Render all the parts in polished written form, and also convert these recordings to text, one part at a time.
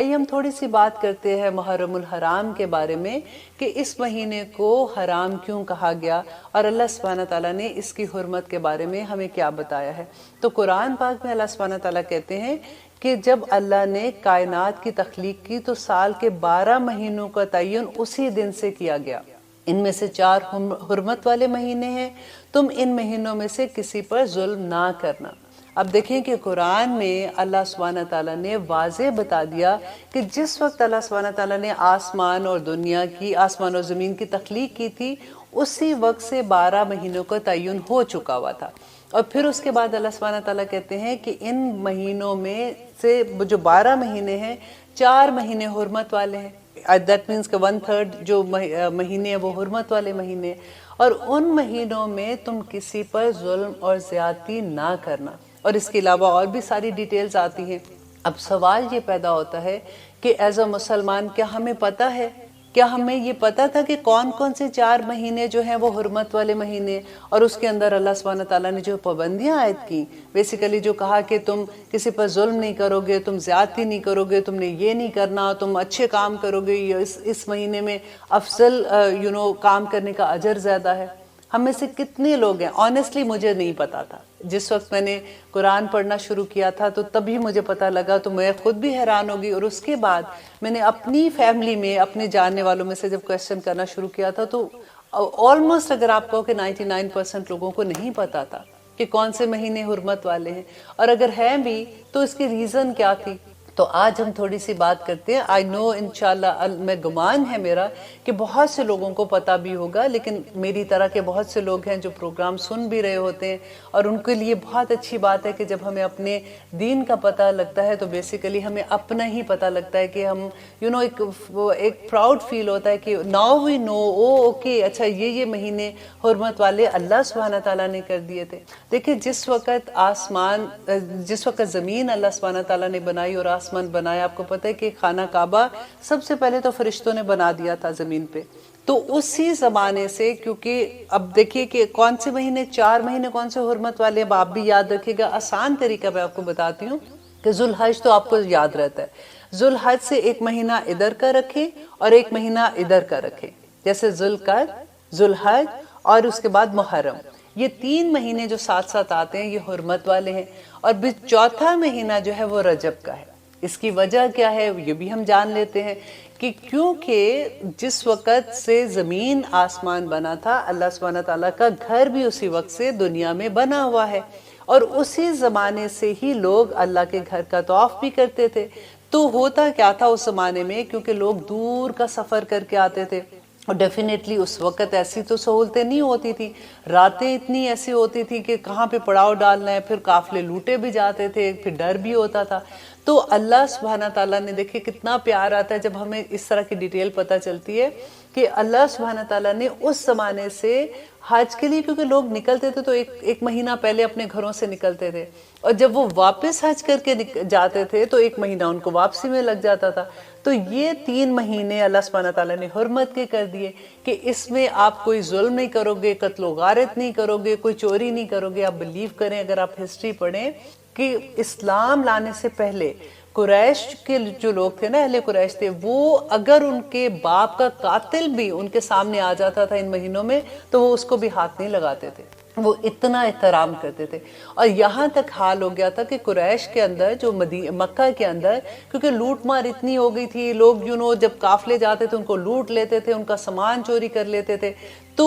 ہم تھوڑی سی بات کرتے ہیں محرم الحرام کے بارے میں کہ اس مہینے کو حرام کیوں کہا گیا اور اللہ سبحانہ تعالیٰ نے اس کی حرمت کے بارے میں ہمیں کیا بتایا ہے۔ تو قرآن پاک میں اللہ سبحانہ تعالیٰ کہتے ہیں کہ جب اللہ نے کائنات کی تخلیق کی تو سال کے 12 مہینوں کا تعین اسی دن سے کیا گیا۔ ان میں سے 4 حرمت والے مہینے ہیں، تم ان مہینوں میں سے کسی پر ظلم نہ کرنا۔ اب دیکھیں کہ قرآن میں اللہ سبحانہ تعالیٰ نے واضح بتا دیا کہ جس وقت اللہ سبحانہ تعالیٰ نے آسمان اور زمین کی تخلیق کی تھی، اسی وقت سے 12 مہینوں کا تعین ہو چکا ہوا تھا۔ اور پھر اس کے بعد اللہ سبحانہ تعالیٰ کہتے ہیں کہ ان مہینوں میں سے جو 12 مہینے ہیں، 4 مہینے حرمت والے ہیں۔ That means کہ 1/3 جو مہینے ہیں وہ حرمت والے مہینے، اور ان مہینوں میں تم کسی پر ظلم اور زیادتی نہ کرنا۔ اور اس کے علاوہ اور بھی ساری ڈیٹیلز آتی ہیں۔ اب سوال یہ پیدا ہوتا ہے کہ ایز اے مسلمان کیا ہمیں پتہ ہے، کیا ہمیں یہ پتہ تھا کہ کون کون سے 4 مہینے جو ہیں وہ حرمت والے مہینے، اور اس کے اندر اللہ سبحانہ تعالیٰ نے جو پابندیاں عائد کی، بیسیکلی جو کہا کہ تم کسی پر ظلم نہیں کرو گے، تم زیادتی نہیں کرو گے، تم نے یہ نہیں کرنا، تم اچھے کام کرو گے، اس مہینے میں افضل کام کرنے کا اجر زیادہ ہے۔ ہم میں سے کتنے لوگ ہیں، آنیسٹلی مجھے نہیں پتا تھا۔ جس وقت میں نے قرآن پڑھنا شروع کیا تھا تو تبھی مجھے پتہ لگا، تو میں خود بھی حیران ہوگی۔ اور اس کے بعد میں نے اپنی فیملی میں اپنے جاننے والوں میں سے جب کویسچن کرنا شروع کیا تھا تو آلموسٹ اگر آپ کہو کہ 99% لوگوں کو نہیں پتا تھا کہ کون سے مہینے حرمت والے ہیں، اور اگر ہیں بھی تو اس کی ریزن کیا تھی۔ تو آج ہم تھوڑی سی بات کرتے ہیں۔ آئی نو انشاءاللہ، میں گمان ہے میرا کہ بہت سے لوگوں کو پتہ بھی ہوگا، لیکن میری طرح کے بہت سے لوگ ہیں جو پروگرام سن بھی رہے ہوتے ہیں، اور ان کے لیے بہت اچھی بات ہے کہ جب ہمیں اپنے دین کا پتہ لگتا ہے تو بیسیکلی ہمیں اپنا ہی پتہ لگتا ہے کہ ہم ایک پراؤڈ فیل ہوتا ہے کہ ناؤ وی نو اوکے، اچھا یہ مہینے حرمت والے اللہ سبحانہ تعالیٰ نے کر دیے تھے۔ دیکھیں جس وقت زمین اللہ سبحانہ تعالیٰ نے بنائی اور آسمان بنایا، آپ کو پتہ ہے کہ خانہ کعبہ سب سے پہلے تو فرشتوں نے بنا دیا تھا زمین پہ۔ تو اسی زمانے سے، کیونکہ اب دیکھیے کہ کون سے مہینے، 4 مہینے کون سے حرمت والے ہیں، آپ بھی یاد رکھیے گا۔ آسان طریقہ میں آپ کو بتاتی ہوں کہ ذوالحج تو آپ کو یاد رہتا ہے۔ ذوالحج سے ایک مہینہ ادھر کا رکھیں اور ایک مہینہ ادھر کا رکھیں، جیسے ذوالقعدہ، ذوالحج اور اس کے بعد محرم۔ یہ 3 مہینے جو ساتھ ساتھ آتے ہیں یہ حرمت والے ہیں، اور چوتھا مہینہ جو ہے وہ رجب کا ہے۔ اس کی وجہ کیا ہے یہ بھی ہم جان لیتے ہیں کہ کیونکہ جس وقت سے زمین آسمان بنا تھا، اللہ سبحانہ تعالیٰ کا گھر بھی اسی وقت سے دنیا میں بنا ہوا ہے، اور اسی زمانے سے ہی لوگ اللہ کے گھر کا طواف بھی کرتے تھے۔ تو ہوتا کیا تھا اس زمانے میں، کیونکہ لوگ دور کا سفر کر کے آتے تھے، اور ڈیفینیٹلی اس وقت ایسی تو سہولتیں نہیں ہوتی تھی، راتیں اتنی ایسی ہوتی تھی کہ کہاں پہ پڑاؤ ڈالنا ہے، پھر قافلے لوٹے بھی جاتے تھے، پھر ڈر بھی ہوتا تھا۔ تو اللہ سبحانہ تعالیٰ نے، دیکھیں کتنا پیار آتا ہے جب ہمیں اس طرح کی ڈیٹیل پتہ چلتی ہے کہ اللہ سبحانہ تعالیٰ نے اس زمانے سے حج کے لیے، کیونکہ لوگ نکلتے تھے تو ایک مہینہ پہلے اپنے گھروں سے نکلتے تھے، اور جب وہ واپس حج کر کے جاتے تھے تو 1 مہینہ ان کو واپسی میں لگ جاتا تھا۔ تو یہ 3 مہینے اللہ سبحانہ تعالیٰ نے حرمت کے کر دیے کہ اس میں آپ کوئی ظلم نہیں کرو گے، قتل و غارت نہیں کرو گے، کوئی چوری نہیں کرو گے۔ آپ بلیو کریں، اگر آپ ہسٹری پڑھیں کہ اسلام لانے سے پہلے قریش کے جو لوگ تھے نا، اہل قریش تھے، وہ اگر ان کے باپ کا قاتل بھی ان کے سامنے آ جاتا تھا ان مہینوں میں تو وہ اس کو بھی ہاتھ نہیں لگاتے تھے، وہ اتنا احترام کرتے تھے۔ اور یہاں تک حال ہو گیا تھا کہ قریش کے اندر، جو مکہ کے اندر، کیونکہ لوٹ مار اتنی ہو گئی تھی، لوگ جب قافلے جاتے تھے ان کو لوٹ لیتے تھے، ان کا سامان چوری کر لیتے تھے۔ تو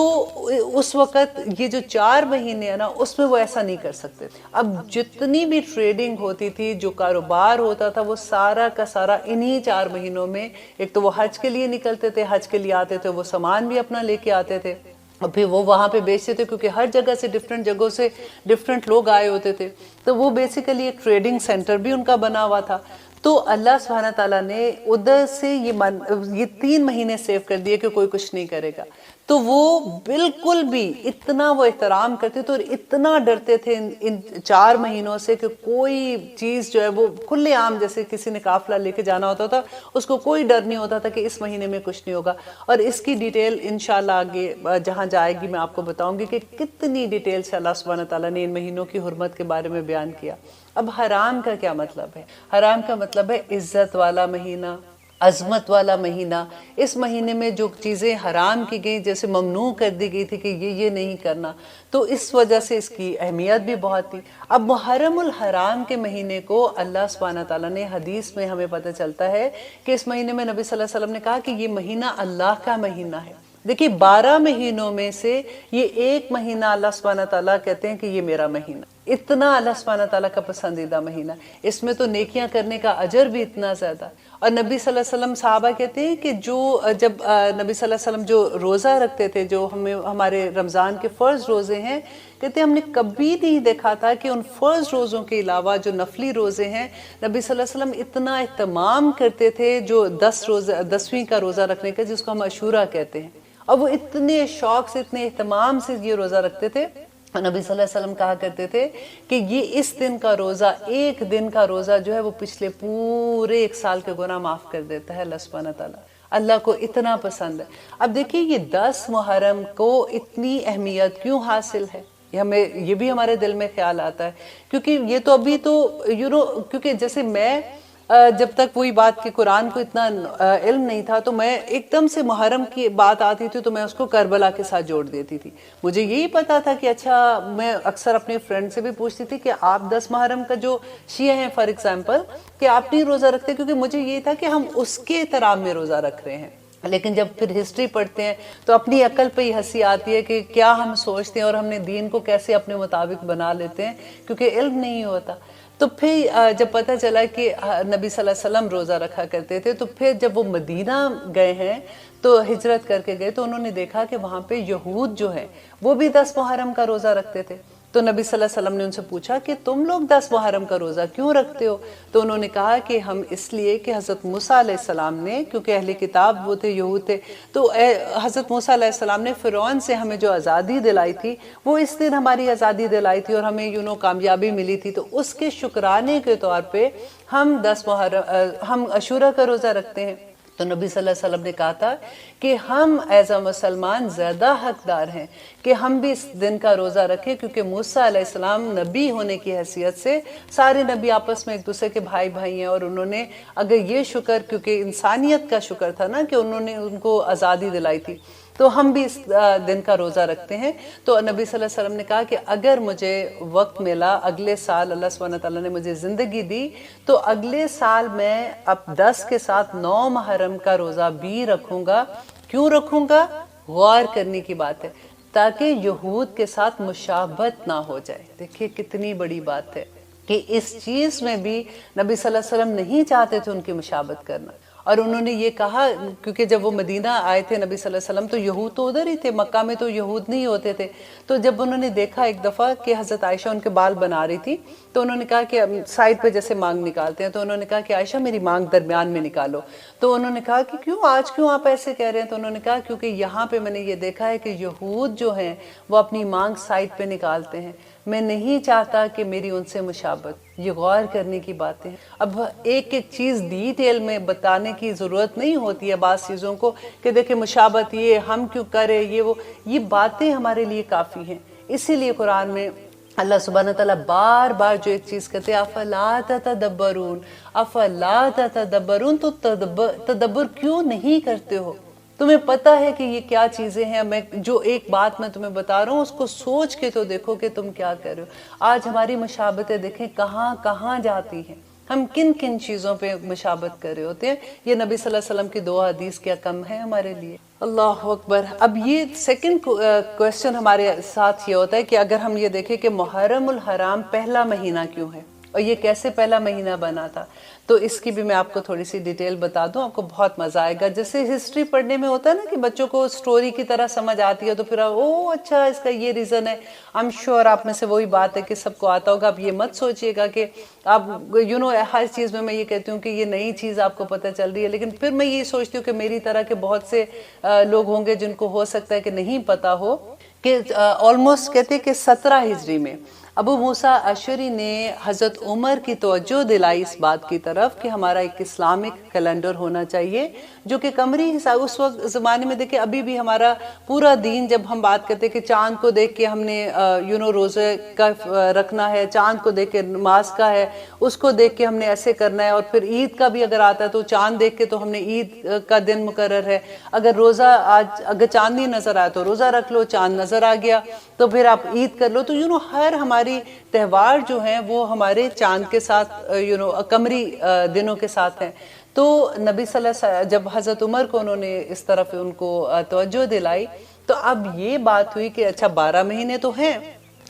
اس وقت یہ جو 4 مہینے ہیں نا، اس میں وہ ایسا نہیں کر سکتے تھے۔ اب جتنی بھی ٹریڈنگ ہوتی تھی، جو کاروبار ہوتا تھا، وہ سارا کا سارا انہی 4 مہینوں میں، ایک تو وہ حج کے لیے نکلتے تھے، حج کے لیے آتے تھے، وہ سامان بھی اپنا لے کے آتے تھے، اور پھر وہ وہاں پہ بیچتے تھے، کیونکہ ہر جگہ سے ڈفرینٹ جگہوں سے ڈفرینٹ لوگ آئے ہوتے تھے، تو وہ بیسیکلی ایک ٹریڈنگ سینٹر بھی ان کا بنا ہوا تھا۔ تو اللہ سبحانہ تعالیٰ نے ادھر سے یہ 3 مہینے سیو کر دیے کہ کوئی کچھ نہیں کرے گا۔ تو وہ بالکل بھی اتنا وہ احترام کرتے تھے اور اتنا ڈرتے تھے ان 4 مہینوں سے کہ کوئی چیز جو ہے وہ کھلے عام، جیسے کسی نے قافلہ لے کے جانا ہوتا تھا، اس کو کوئی ڈر نہیں ہوتا تھا کہ اس مہینے میں کچھ نہیں ہوگا۔ اور اس کی ڈیٹیل انشاءاللہ آگے جہاں جائے گی میں آپ کو بتاؤں گی کہ کتنی ڈیٹیل سے اللہ سبحانہ تعالیٰ نے ان مہینوں کی حرمت کے بارے میں بیان کیا۔ اب حرام کا کیا مطلب ہے؟ حرام کا مطلب ہے عزت والا مہینہ، عظمت والا مہینہ. اس مہینے میں جو چیزیں حرام کی گئی، جیسے ممنوع کر دی گئی تھی کہ یہ نہیں کرنا، تو اس وجہ سے اس کی اہمیت بھی بہت تھی. اب محرم الحرام کے مہینے کو اللہ سبحانہ تعالیٰ نے حدیث میں ہمیں پتہ چلتا ہے کہ اس مہینے میں نبی صلی اللہ علیہ وسلم نے کہا کہ یہ مہینہ اللہ کا مہینہ ہے. دیکھیے 12 مہینوں میں سے یہ ایک مہینہ اللہ سبحانہ تعالیٰ کہتے ہیں کہ یہ میرا مہینہ، اتنا اللہ سبحانہ تعالیٰ کا پسندیدہ مہینہ. اس میں تو نیکیاں کرنے کا اجر بھی اتنا زیادہ. اور نبی صلی اللہ علیہ وسلم صحابہ کہتے ہیں کہ جب نبی صلی اللہ علیہ وسلم جو روزہ رکھتے تھے، جو ہمارے رمضان کے فرض روزے ہیں، کہتے ہیں ہم نے کبھی نہیں دیکھا تھا کہ ان فرض روزوں کے علاوہ جو نفلی روزے ہیں نبی صلی اللہ علیہ وسلم اتنا اہتمام کرتے تھے، جو 10ویں کا روزہ رکھنے کا، جس کو ہم عاشورہ کہتے ہیں. اور وہ اتنے شوق سے، اتنے اہتمام سے یہ روزہ رکھتے تھے. نبی صلی اللہ علیہ وسلم کہا کرتے تھے کہ یہ اس دن کا روزہ، ایک دن کا روزہ جو ہے وہ پچھلے پورے 1 سال کے گناہ معاف کر دیتا ہے اللہ سبحانہ تعالیٰ. اللہ کو اتنا پسند ہے. اب دیکھیے یہ 10 محرم کو اتنی اہمیت کیوں حاصل ہے؟ یہ بھی ہمارے دل میں خیال آتا ہے، کیونکہ یہ تو ابھی تو کیونکہ جیسے میں جب تک وہی بات کہ قرآن کو اتنا علم نہیں تھا، تو میں ایک دم سے محرم کی بات آتی تھی تو میں اس کو کربلا کے ساتھ جوڑ دیتی تھی. مجھے یہی پتا تھا کہ اچھا، میں اکثر اپنے فرینڈ سے بھی پوچھتی تھی کہ آپ 10 محرم کا جو شیعہ ہیں فار ایگزامپل، کہ آپ نہیں روزہ رکھتے، کیونکہ مجھے یہی تھا کہ ہم اس کے احترام میں روزہ رکھ رہے ہیں. لیکن جب پھر ہسٹری پڑھتے ہیں تو اپنی عقل پہ ہی ہنسی آتی ہے کہ کیا ہم سوچتے ہیں اور ہم نے دین کو کیسے اپنے مطابق بنا لیتے ہیں، کیونکہ علم نہیں ہوتا. تو پھر جب پتہ چلا کہ نبی صلی اللہ علیہ وسلم روزہ رکھا کرتے تھے، تو پھر جب وہ مدینہ گئے ہیں تو ہجرت کر کے گئے، تو انہوں نے دیکھا کہ وہاں پہ یہود جو ہیں وہ بھی 10 محرم کا روزہ رکھتے تھے. تو نبی صلی اللہ علیہ وسلم نے ان سے پوچھا کہ تم لوگ 10 محرم کا روزہ کیوں رکھتے ہو؟ تو انہوں نے کہا کہ ہم اس لیے کہ حضرت موسیٰ علیہ السلام نے، کیونکہ اہل کتاب وہ تھے، یہود تھے، تو حضرت موسیٰ علیہ السلام نے فرعون سے ہمیں جو آزادی دلائی تھی، وہ اس دن ہماری آزادی دلائی تھی اور ہمیں کامیابی ملی تھی. تو اس کے شکرانے کے طور پہ ہم 10 محرم، ہم عاشورہ کا روزہ رکھتے ہیں. تو نبی صلی اللہ علیہ وسلم نے کہا تھا کہ ہم ایز اے مسلمان زیادہ حقدار ہیں کہ ہم بھی اس دن کا روزہ رکھیں، کیونکہ موسیٰ علیہ السلام نبی ہونے کی حیثیت سے سارے نبی آپس میں ایک دوسرے کے بھائی ہیں، اور انہوں نے اگر یہ شکر، کیونکہ انسانیت کا شکر تھا نا کہ انہوں نے ان کو آزادی دلائی تھی، تو ہم بھی اس دن کا روزہ رکھتے ہیں. تو نبی صلی اللہ علیہ وسلم نے کہا کہ اگر مجھے وقت ملا، اگلے سال اللہ سبحانہ تعالیٰ نے مجھے زندگی دی، تو اگلے سال میں اب 10 کے ساتھ 9 محرم کا روزہ بھی رکھوں گا. کیوں رکھوں گا؟ غور کرنے کی بات ہے، تاکہ یہود کے ساتھ مشابہت نہ ہو جائے. دیکھیے کتنی بڑی بات ہے کہ اس چیز میں بھی نبی صلی اللہ علیہ وسلم نہیں چاہتے تھے ان کی مشابہت کرنا. اور انہوں نے یہ کہا، کیونکہ جب وہ مدینہ آئے تھے نبی صلی اللہ علیہ وسلم، تو یہود تو ادھر ہی تھے، مکہ میں تو یہود نہیں ہوتے تھے. تو جب انہوں نے دیکھا ایک دفعہ کہ حضرت عائشہ ان کے بال بنا رہی تھی، تو انہوں نے کہا کہ سائڈ پہ جیسے مانگ نکالتے ہیں، تو انہوں نے کہا کہ عائشہ میری مانگ درمیان میں نکالو. تو انہوں نے کہا کہ آج کیوں آپ ایسے کہہ رہے ہیں؟ تو انہوں نے کہا کیونکہ یہاں پہ میں نے یہ دیکھا ہے کہ یہود جو ہیں وہ اپنی مانگ سائڈ پہ نکالتے ہیں، میں نہیں چاہتا کہ میری ان سے مشابہت. یہ غور کرنے کی باتیں ہیں. اب ایک ایک چیز ڈیٹیل میں بتانے کی ضرورت نہیں ہوتی ہے بعض چیزوں کو، کہ دیکھیں مشابہت یہ ہم کیوں کریں، یہ باتیں ہمارے لیے کافی ہیں. اسی لیے قرآن میں اللہ سبحانہ تعالیٰ بار بار جو ایک چیز کہتے ہیں، افلا تتدبرون، افلا تتدبرون، تو تدبر کیوں نہیں کرتے ہو؟ تمہیں پتہ ہے کہ یہ کیا چیزیں ہیں، میں جو ایک بات میں تمہیں بتا رہا ہوں اس کو سوچ کے تو دیکھو کہ تم کیا کر رہے ہو. آج ہماری مشابہتیں دیکھیں کہاں کہاں جاتی ہیں، ہم کن کن چیزوں پہ مشابہت کر رہے ہوتے ہیں. یہ نبی صلی اللہ علیہ وسلم کی 2 حدیث کیا کم ہے ہمارے لیے؟ اللہ اکبر. اب یہ سیکنڈ کویسچن ہمارے ساتھ یہ ہوتا ہے کہ اگر ہم یہ دیکھیں کہ محرم الحرام پہلا مہینہ کیوں ہے اور یہ کیسے پہلا مہینہ بنا تھا، تو اس کی بھی میں آپ کو تھوڑی سی ڈیٹیل بتا دوں، آپ کو بہت مزہ آئے گا. جیسے ہسٹری پڑھنے میں ہوتا ہے نا کہ بچوں کو سٹوری کی طرح سمجھ آتی ہے، تو پھر اچھا اس کا یہ ریزن ہے. I'm sure آپ میں سے وہی بات ہے کہ سب کو آتا ہوگا. آپ یہ مت سوچئے گا کہ آپ ہر چیز میں یہ کہتی ہوں کہ یہ نئی چیز آپ کو پتہ چل رہی ہے، لیکن پھر میں یہ سوچتی ہوں کہ میری طرح کے بہت سے لوگ ہوں گے جن کو ہو سکتا ہے کہ نہیں پتہ ہو کہ آلموسٹ کہتے ہیں کہ 17 ہجری میں ابو موسیٰ اشعری نے حضرت عمر کی توجہ دلائی اس بات کی طرف کہ ہمارا ایک اسلامک کیلنڈر ہونا چاہیے جو کہ قمری حساب. اس وقت زمانے میں دیکھیں ابھی بھی ہمارا پورا دین جب ہم بات کرتے کہ چاند کو دیکھ کے ہم نے روزے کا رکھنا ہے, چاند کو دیکھ کے نماز کا ہے, اس کو دیکھ کے ہم نے ایسے کرنا ہے, اور پھر عید کا بھی اگر آتا ہے تو چاند دیکھ کے تو ہم نے عید کا دن مقرر ہے. اگر روزہ آج اگر چاند نہیں نظر آیا تو روزہ رکھ لو, چاند نظر آ گیا تو پھر آپ عید کر لو. تو ہر ہماری تہوار جو ہیں وہ ہمارے چاند کے ساتھ قمری دنوں کے ساتھ ہیں. تو نبی صلی اللہ علیہ وسلم جب حضرت عمر کو انہوں نے اس طرف ان کو توجہ دلائی تو اب یہ بات ہوئی کہ اچھا 12 مہینے تو ہیں,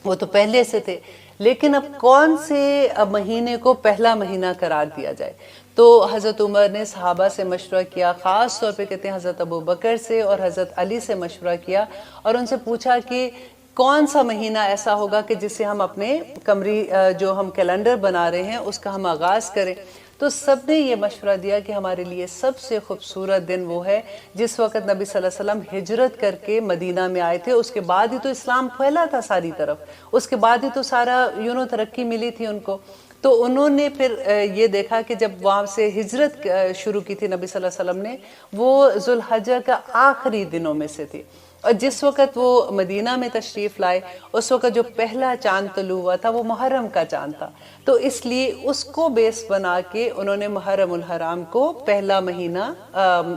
وہ تو پہلے سے تھے, لیکن اب کون سے مہینے کو پہلا مہینہ قرار دیا جائے. تو حضرت عمر نے صحابہ سے مشورہ کیا, خاص طور پہ کہتے ہیں حضرت ابو بکر سے اور حضرت علی سے مشورہ کیا, اور ان سے پوچھا کہ کون سا مہینہ ایسا ہوگا کہ جس سے ہم اپنے قمری جو ہم کیلنڈر بنا رہے ہیں اس کا ہم آغاز کریں. تو سب نے یہ مشورہ دیا کہ ہمارے لیے سب سے خوبصورت دن وہ ہے جس وقت نبی صلی اللہ علیہ وسلم ہجرت کر کے مدینہ میں آئے تھے. اس کے بعد ہی تو اسلام پھیلا تھا ساری طرف, اس کے بعد ہی تو سارا ترقی ملی تھی ان کو. تو انہوں نے پھر یہ دیکھا کہ جب وہاں سے ہجرت شروع کی تھی نبی صلی اللہ علیہ وسلم نے, وہ ذوالحجہ کا آخری دنوں میں سے تھی, اور جس وقت وہ مدینہ میں تشریف لائے اس وقت جو پہلا چاند طلوع ہوا تھا وہ محرم کا چاند تھا. تو اس لیے اس کو بیس بنا کے انہوں نے محرم الحرام کو پہلا مہینہ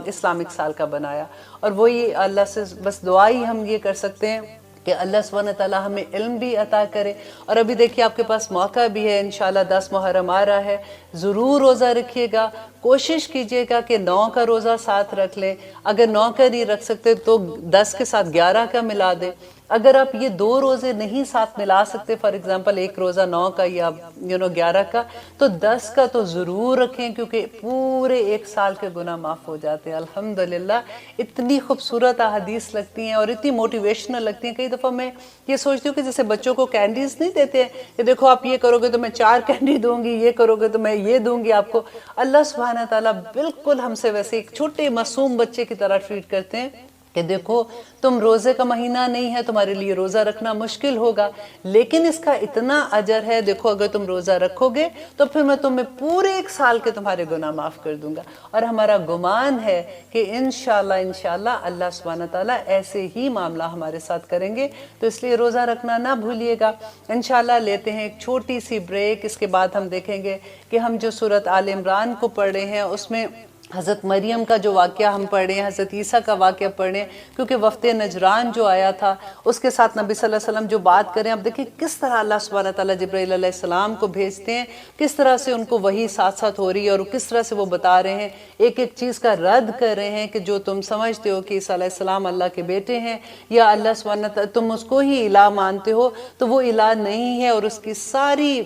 اسلامک سال کا بنایا. اور وہی اللہ سے بس دعا ہی ہم یہ کر سکتے ہیں کہ اللہ سبحانہ تعالیٰ ہمیں علم بھی عطا کرے. اور ابھی دیکھیے آپ کے پاس موقع بھی ہے, انشاءاللہ 10 محرم آ رہا ہے, ضرور روزہ رکھیے گا. کوشش کیجئے گا کہ 9 کا روزہ ساتھ رکھ لیں, اگر 9 کا نہیں رکھ سکتے تو 10 کے ساتھ 11 کا ملا دیں. اگر آپ یہ 2 روزے نہیں ساتھ ملا سکتے, فار ایگزامپل ایک روزہ 9 کا یا 11 کا, تو 10 کا تو ضرور رکھیں, کیونکہ پورے ایک سال کے گناہ معاف ہو جاتے ہیں. الحمدللہ اتنی خوبصورت احادیث لگتی ہیں اور اتنی موٹیویشنل لگتی ہیں. کئی دفعہ میں یہ سوچتی ہوں کہ جیسے بچوں کو کینڈیز نہیں دیتے ہیں کہ دیکھو آپ یہ کرو گے تو میں 4 کینڈی دوں گی, یہ کرو گے تو میں یہ دوں گی آپ کو. اللہ سبحانہ تعالیٰ بالکل ہم سے ویسے ایک چھوٹے معصوم بچے کی طرح ٹریٹ کرتے ہیں کہ دیکھو تم روزے کا مہینہ نہیں ہے, تمہارے لیے روزہ رکھنا مشکل ہوگا, لیکن اس کا اتنا اجر ہے, دیکھو اگر تم روزہ رکھو گے تو پھر میں تمہیں پورے ایک سال کے تمہارے گناہ معاف کر دوں گا. اور ہمارا گمان ہے کہ انشاءاللہ اللہ سبحانہ تعالیٰ ایسے ہی معاملہ ہمارے ساتھ کریں گے. تو اس لیے روزہ رکھنا نہ بھولیے گا. انشاءاللہ لیتے ہیں ایک چھوٹی سی بریک, اس کے بعد ہم دیکھیں گے کہ ہم جو سورۃ آل عمران کو پڑھ رہے ہیں اس میں حضرت مریم کا جو واقعہ ہم پڑھ رہے ہیں, حضرت عیسیٰ کا واقعہ پڑھ رہے ہیں, کیونکہ وفد نجران جو آیا تھا اس کے ساتھ نبی صلی اللہ علیہ وسلم جو بات کریں. اب دیکھیں کس طرح اللہ سبحانہ تعالیٰ جبرائیل علیہ السلام کو بھیجتے ہیں, کس طرح سے ان کو وحی ساتھ ساتھ ہو رہی ہے, اور کس طرح سے وہ بتا رہے ہیں, ایک ایک چیز کا رد کر رہے ہیں کہ جو تم سمجھتے ہو کہ عیسیٰ علیہ السلام اللہ کے بیٹے ہیں یا اللہ سبحانہ تعالیٰ تم اس کو ہی الہ مانتے ہو, تو وہ الہ نہیں ہے. اور اس کی ساری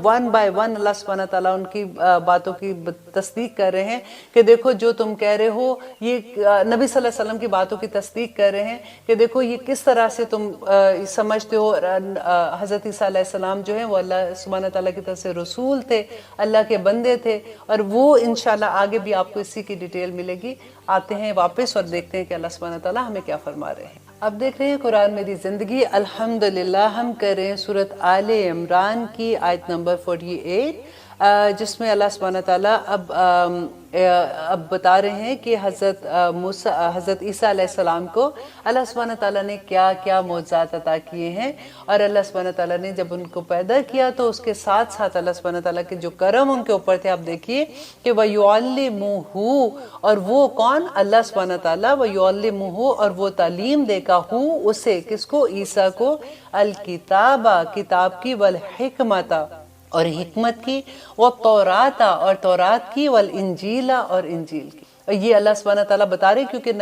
ون بائی ون اللہ سبحانہ تعالیٰ ان کی باتوں کی تصدیق کر رہے ہیں کہ دیکھو جو تم کہہ رہے ہو, یہ نبی صلی اللہ علیہ وسلم کی باتوں کی تصدیق کر رہے ہیں کہ دیکھو یہ کس طرح سے تم سمجھتے ہو. حضرت عیسیٰ علیہ السلام جو ہیں وہ اللہ سبحانہ تعالیٰ کی طرف سے رسول تھے, اللہ کے بندے تھے, اور وہ انشاءاللہ آگے بھی آپ کو اسی کی ڈیٹیل ملے گی. آتے ہیں واپس اور دیکھتے ہیں کہ اللہ سبحانہ تعالیٰ ہمیں کیا فرما رہے ہیں. اب دیکھ رہے ہیں قرآن میری زندگی. الحمدللہ ہم کر رہے ہیں سورۃ آل عمران کی آیت نمبر 48, جس میں اللہ سبحانہ تعالیٰ اب بتا رہے ہیں کہ حضرت عیسیٰ علیہ السلام کو اللہ سبحانہ تعالیٰ نے کیا کیا معجزات عطا کیے ہیں. اور اللہ سبحانہ تعالیٰ نے جب ان کو پیدا کیا تو اس کے ساتھ ساتھ اللہ سبحانہ تعالیٰ کے جو کرم ان کے اوپر تھے, آپ دیکھیے کہ وَيُعَلِّمُهُ, اور وہ کون, اللہ سبحانہ تعالیٰ, وَيُعَلِّمُهُ, اور وہ تعلیم دے گا, اسے, کس کو, عیسیٰ کو, الکتابہ, کتاب کی, والحکمت, اور حکمت کی, والتورات, اور تورات کی, والانجیل, اور انجیل کی. اور یہ اللہ سبحانہ تعالیٰ بتا رہے کیونکہ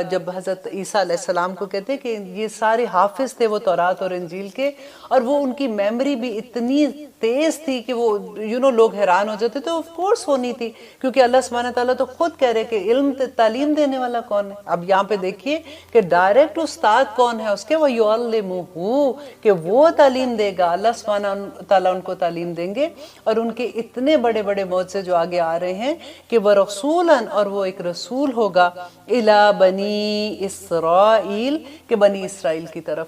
جب حضرت عیسیٰ علیہ السلام کو کہتے ہیں کہ یہ سارے حافظ تھے وہ تورات اور انجیل کے, اور وہ ان کی میموری بھی اتنی تیز تھی کہ وہ لوگ حیران ہو جاتے. تو آف کورس ہونی تھی, کیونکہ اللہ سبحانہ تعالیٰ تو خود کہہ رہے کہ علم تعلیم دینے والا کون ہے. اب یہاں پہ دیکھیے کہ ڈائریکٹ استاد کون ہے اس کے, وَيُعَلِّمُهُ, کہ وہ تعلیم دے گا, اللہ سبحانہ تعالیٰ ان کو تعلیم دیں گے. اور ان کے اتنے بڑے بڑے معجزے جو آگے آ رہے ہیں کہ وَرَسُولًا, اور وہ ایک رسول ہوگا, اِلَى بَنِي إِسْرَائِيل, کہ بنی اسرائیل کی طرف.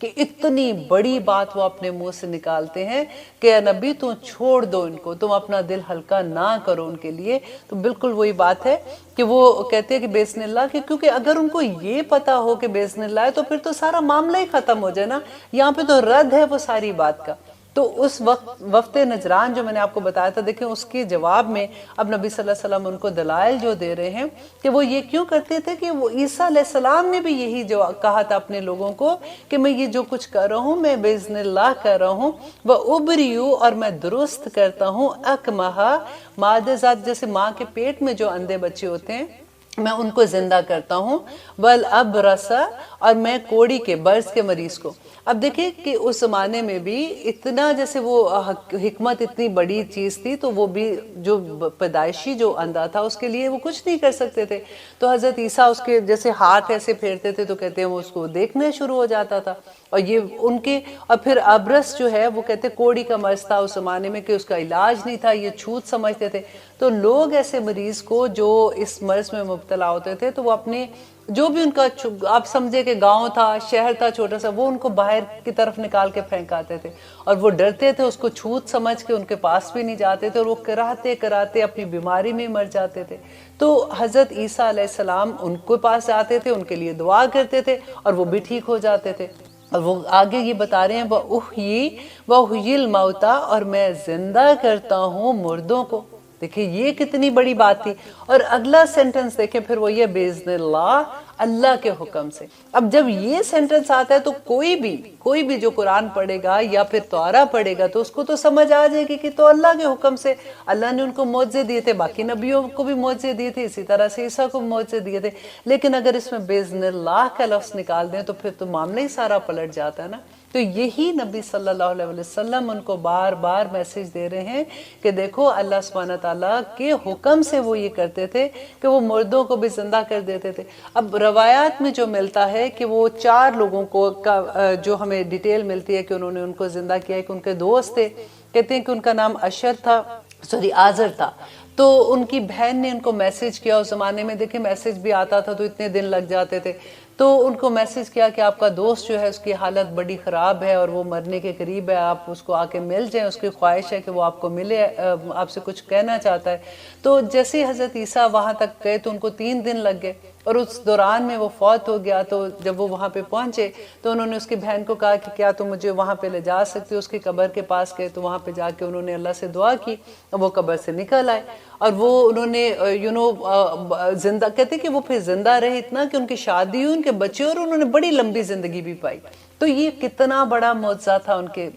کہ اتنی بڑی بات وہ اپنے منہ سے نکالتے ہیں کہ اے نبی تم چھوڑ دو ان کو، تم اپنا دل ہلکا نہ کرو ان کے لیے۔ تو بالکل وہی بات ہے کہ وہ کہتے ہیں کہ باذن اللہ، کیونکہ اگر ان کو یہ پتا ہو کہ باذن اللہ ہے تو پھر تو سارا معاملہ ہی ختم ہو جائے نا، یہاں پہ تو رد ہے وہ ساری بات کا۔ تو اس وقت وفد نجران جو میں نے آپ کو بتایا تھا، دیکھیں اس کے جواب میں اب نبی صلی اللہ علیہ وسلم ان کو دلائل جو دے رہے ہیں کہ وہ یہ کیوں کرتے تھے، کہ وہ عیسیٰ علیہ السلام نے بھی یہی جو کہا تھا اپنے لوگوں کو کہ میں یہ جو کچھ کر رہا ہوں میں باذن اللہ کر رہا ہوں، وَأُبْرِئُ، اور میں درست کرتا ہوں، اکمہا، مادہ ذات جیسے ماں کے پیٹ میں جو اندھے بچے ہوتے ہیں میں ان کو زندہ کرتا ہوں، والابرص، اور میں کوڑی کے برس کے مریض کو۔ اب دیکھیں کہ اس زمانے میں بھی اتنا جیسے وہ حکمت اتنی بڑی چیز تھی، تو وہ بھی جو پیدائشی جو اندھا تھا اس کے لیے وہ کچھ نہیں کر سکتے تھے، تو حضرت عیسیٰ اس کے جیسے ہاتھ ایسے پھیرتے تھے تو کہتے ہیں وہ اس کو دیکھنا شروع ہو جاتا تھا۔ اور یہ ان کے، اور پھر ابرس جو ہے وہ کہتے کوڑی کا مرض تھا اس زمانے میں، کہ اس کا علاج نہیں تھا، یہ چھوت سمجھتے تھے۔ تو لوگ ایسے مریض کو جو اس مرض میں مبتلا ہوتے تھے تو وہ اپنے جو بھی ان کا، آپ سمجھے کہ گاؤں تھا، شہر تھا چھوٹا سا، وہ ان کو باہر کی طرف نکال کے پھینکاتے تھے، اور وہ ڈرتے تھے اس کو چھوت سمجھ کے، ان کے پاس بھی نہیں جاتے تھے، اور وہ کراتے کراتے اپنی بیماری میں مر جاتے تھے۔ تو حضرت عیسیٰ علیہ السلام ان کے پاس جاتے تھے، ان کے لیے دعا کرتے تھے اور وہ بھی ٹھیک ہو جاتے تھے۔ اور وہ آگے یہ بتا رہے ہیں وَأُحْيِي الْمَوْتَى، اور میں زندہ کرتا ہوں مردوں کو۔ دیکھیں یہ کتنی بڑی بات تھی، اور اگلا سینٹنس دیکھیں پھر وہ یہ باذن اللہ، اللہ کے حکم سے۔ اب جب یہ سینٹنس آتا ہے تو کوئی بھی جو قرآن پڑھے گا یا پھر توراہ پڑھے گا تو اس کو تو سمجھ آ جائے گی کہ تو اللہ کے حکم سے، اللہ نے ان کو معجزے دیے تھے، باقی نبیوں کو بھی معجزے دیے تھے، اسی طرح سے عیسیٰ کو معجزے دیے تھے، لیکن اگر اس میں باذن اللہ کا لفظ نکال دیں تو پھر تو معاملہ ہی سارا پلٹ جاتا ہے نا۔ تو یہی نبی صلی اللہ علیہ وسلم ان کو بار بار میسج دے رہے ہیں کہ دیکھو اللہ سبحانہ تعالیٰ کے حکم سے وہ یہ کرتے تھے کہ وہ مردوں کو بھی زندہ کر دیتے تھے۔ اب روایات میں جو ملتا ہے کہ وہ 4 لوگوں کو جو ہمیں ڈیٹیل ملتی ہے کہ انہوں نے ان کو زندہ کیا، کہ ان کے دوست تھے، کہتے ہیں کہ ان کا نام آزر تھا، تو ان کی بہن نے ان کو میسج کیا۔ اس زمانے میں دیکھیں میسج بھی آتا تھا تو اتنے دن لگ جاتے تھے، تو ان کو میسج کیا کہ آپ کا دوست جو ہے اس کی حالت بڑی خراب ہے اور وہ مرنے کے قریب ہے، آپ اس کو آ کے مل جائیں، اس کی خواہش ہے کہ وہ آپ کو ملے، آپ سے کچھ کہنا چاہتا ہے۔ تو جیسے حضرت عیسیٰ وہاں تک گئے تو ان کو 3 دن لگ گئے، اور اس دوران میں وہ فوت ہو گیا۔ تو جب وہ وہاں پہ پہنچے تو انہوں نے اس کی بہن کو کہا کہ کیا تم مجھے وہاں پہ لے جا سکتے ہو، اس کی قبر کے پاس گئے تو وہاں پہ جا کے انہوں نے اللہ سے دعا کی، وہ قبر سے نکل آئے، اور وہ انہوں نے زندہ، کہتے کہ وہ پھر زندہ رہے اتنا کہ ان کی شادی ہوئی، ان کے بچے، اور انہوں نے بڑی لمبی زندگی بھی پائی۔ تو یہ کتنا بڑا معجزہ تھا ان کے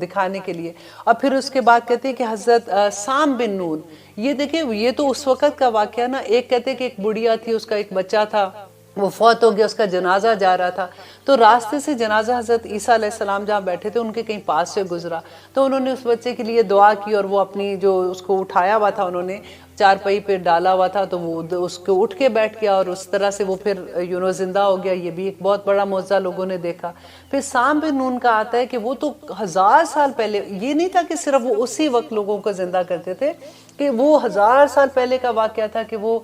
دکھانے کے لیے۔ اور پھر اس کے بعد کہتے ہیں کہ حضرت سام بن نون، یہ دیکھیں یہ تو اس وقت کا واقعہ نا، ایک کہتے کہ ایک بڑھیا تھی، اس کا ایک بچہ تھا، وہ فوت ہو گیا، اس کا جنازہ جا رہا تھا، تو راستے سے جنازہ حضرت عیسیٰ علیہ السلام جہاں بیٹھے تھے ان کے کہیں پاس سے گزرا، تو انہوں نے اس بچے کے لیے دعا کی، اور وہ اپنی جو اس کو اٹھایا ہوا تھا، انہوں نے 4 پہی پہ ڈالا ہوا تھا، تو وہ اس کو اٹھ کے بیٹھ گیا، اور اس طرح سے وہ پھر زندہ ہو گیا۔ یہ بھی ایک بہت بڑا معجزہ لوگوں نے دیکھا۔ پھر سام بن نون کا آتا ہے کہ وہ تو 1000 سال پہلے، یہ نہیں تھا کہ صرف وہ اسی وقت لوگوں کو زندہ کرتے تھے، کہ وہ 1000 سال پہلے کا واقعہ تھا کہ وہ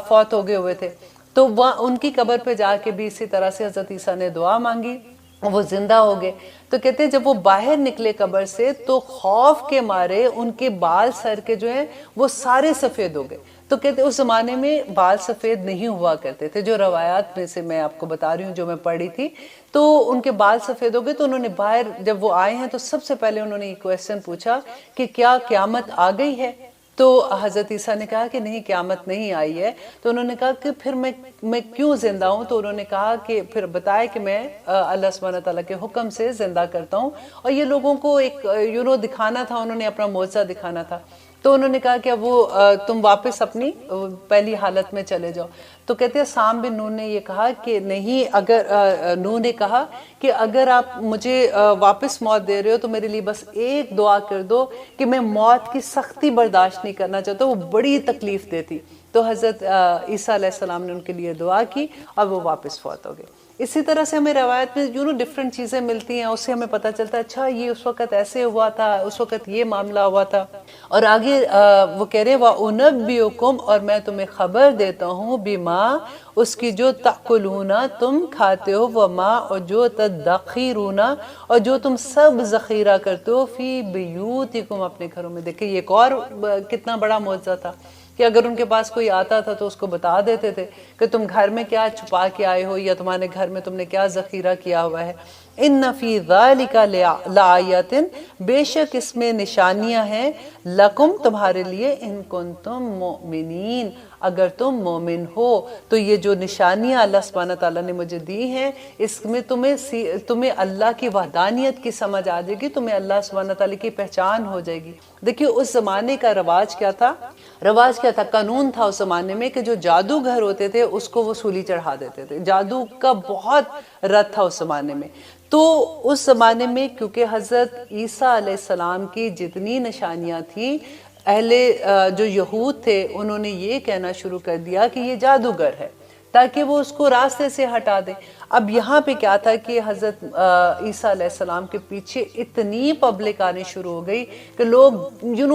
فوت ہو گئے ہوئے تھے۔ تو ان کی قبر پہ جا کے بھی اسی طرح سے حضرت عیسیٰ نے دعا مانگی، وہ زندہ ہو گئے۔ تو کہتے ہیں جب وہ باہر نکلے قبر سے تو خوف کے مارے ان کے بال سر کے جو ہیں وہ سارے سفید ہو گئے۔ تو کہتے ہیں اس زمانے میں بال سفید نہیں ہوا کرتے تھے، جو روایات میں سے میں آپ کو بتا رہی ہوں جو میں پڑھی تھی، تو ان کے بال سفید ہو گئے۔ تو انہوں نے باہر جب وہ آئے ہیں تو سب سے پہلے انہوں نے یہ کویسچن پوچھا کہ کیا قیامت آ گئی ہے؟ تو حضرت عیسیٰ نے کہا کہ نہیں، قیامت نہیں آئی ہے۔ تو انہوں نے کہا کہ پھر میں کیوں زندہ ہوں؟ تو انہوں نے کہا کہ پھر بتایا کہ میں اللہ سبحانہ تعالیٰ کے حکم سے زندہ کرتا ہوں، اور یہ لوگوں کو ایک دکھانا تھا، انہوں نے اپنا معجزہ دکھانا تھا۔ تو انہوں نے کہا کہ اب وہ تم واپس اپنی پہلی حالت میں چلے جاؤ۔ تو کہتے ہیں سام بن نون نے یہ کہا کہ نہیں، اگر نون نے کہا کہ اگر آپ مجھے واپس موت دے رہے ہو تو میرے لیے بس ایک دعا کر دو کہ میں موت کی سختی برداشت نہیں کرنا چاہتا، وہ بڑی تکلیف دیتی۔ تو حضرت عیسیٰ علیہ السلام نے ان کے لیے دعا کی اور وہ واپس فوت ہو گئے۔ اسی طرح سے ہمیں روایت میں ڈفرینٹ چیزیں ملتی ہیں، اس سے ہمیں پتہ چلتا ہے اچھا یہ اس وقت ایسے ہوا تھا، اس وقت یہ معاملہ ہوا تھا۔ اور آگے وہ کہہ رہے وَأُنَبِّئُكُمْ، اور میں تمہیں خبر دیتا ہوں بِمَا، اس کی جو تَأْكُلُونَ تم کھاتے ہو، وَمَا، اور جو تَدَّخِرُونَ، اور جو تم سب ذخیرہ کرتے ہو، فِي بِيُوتِكُمْ، اپنے گھروں میں۔ دیکھیں یہ ایک اور کتنا بڑا معجزہ تھا کہ اگر ان کے پاس کوئی آتا تھا تو اس کو بتا دیتے تھے کہ تم گھر میں کیا چھپا کے آئے ہو، یا تمہارے گھر میں تم نے کیا ذخیرہ کیا ہوا ہے۔ ان فی ذالک لآیات، بے شک اس میں نشانیاں ہیں، لکم، تمہارے لیے، ان کنتم مؤمنین، اگر تم مومن ہو۔ تو یہ جو نشانیاں اللہ سبحانہ تعالیٰ نے مجھے دی ہیں، اس میں تمہیں اللہ کی وحدانیت کی سمجھ آ جائے گی، تمہیں اللہ سبحانہ تعالیٰ کی پہچان ہو جائے گی۔ دیکھیے اس زمانے کا رواج کیا تھا، قانون تھا اس زمانے میں کہ جو جادوگر ہوتے تھے اس کو وہ سولی چڑھا دیتے تھے۔ جادو کا بہت رت تھا اس زمانے میں۔ تو اس زمانے میں کیونکہ حضرت عیسیٰ علیہ السلام کی جتنی نشانیاں تھیں، جو یہود تھے انہوں نے یہ کہنا شروع کر دیا کہ یہ جادوگر ہے، تاکہ وہ اس کو راستے سے ہٹا دیں۔ اب یہاں پہ کیا تھا کہ حضرت عیسیٰ علیہ السلام کے پیچھے اتنی پبلک آنی شروع ہو گئی کہ لوگ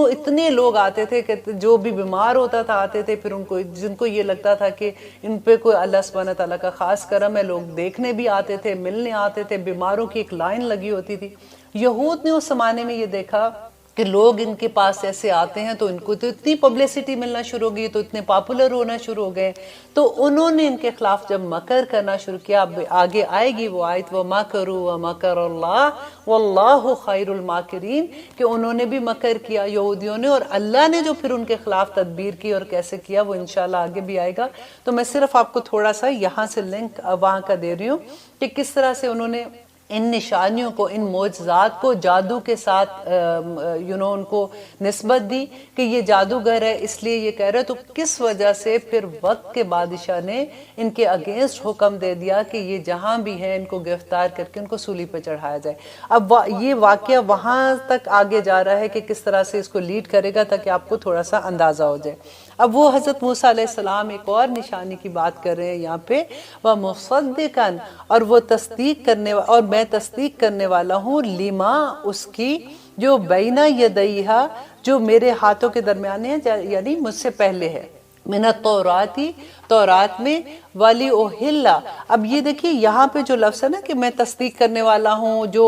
اتنے لوگ آتے تھے کہ جو بھی بیمار ہوتا تھا آتے تھے، پھر جن کو یہ لگتا تھا کہ ان پہ کوئی اللہ سبحانہ تعالیٰ کا خاص کرم ہے، لوگ دیکھنے بھی آتے تھے، ملنے آتے تھے، بیماروں کی ایک لائن لگی ہوتی تھی۔ یہود نے اس زمانے میں یہ دیکھا کہ لوگ ان کے پاس ایسے آتے ہیں تو ان کو تو اتنی پبلسٹی ملنا شروع ہو گئی، تو اتنے پاپولر ہونا شروع ہو گئے، تو انہوں نے ان کے خلاف جب مکر کرنا شروع کیا، اب آگے آئے گی وہ آیت وَمَكَرُوا وَمَكَرَ اللَّهُ وَاللَّهُ خَيْرُ الْمَاكِرِينَ، کہ انہوں نے بھی مکر کیا یہودیوں نے، اور اللہ نے جو پھر ان کے خلاف تدبیر کی اور کیسے کیا وہ انشاءاللہ آگے بھی آئے گا۔ تو میں صرف آپ کو تھوڑا سا یہاں سے لنک وہاں کا دے رہی ہوں کہ کس طرح سے انہوں نے ان نشانیوں کو، ان معجزات کو جادو کے ساتھ ان کو نسبت دی کہ یہ جادوگر ہے، اس لیے یہ کہہ رہے۔ تو کس وجہ سے پھر وقت کے بادشاہ نے ان کے اگینسٹ حکم دے دیا کہ یہ جہاں بھی ہیں ان کو گرفتار کر کے ان کو سولی پہ چڑھایا جائے۔ اب یہ واقعہ وہاں تک آگے جا رہا ہے کہ کس طرح سے اس کو لیڈ کرے گا، تاکہ آپ کو تھوڑا سا اندازہ ہو جائے۔ اب وہ حضرت موسیٰ علیہ السلام ایک اور نشانی کی بات کر رہے ہیں یہاں پہ، وَمُصَدِّقًا، اور وہ تصدیق کرنے، اور میں تصدیق کرنے والا ہوں، لما، اس کی، جو بینہ یدیہا، جو میرے ہاتھوں کے درمیان ہے، یعنی مجھ سے پہلے ہے، من التوراتی، تورات میں، والی اوہلا۔ اب یہ دیکھیے یہاں پہ جو لفظ ہے نا کہ میں تصدیق کرنے والا ہوں جو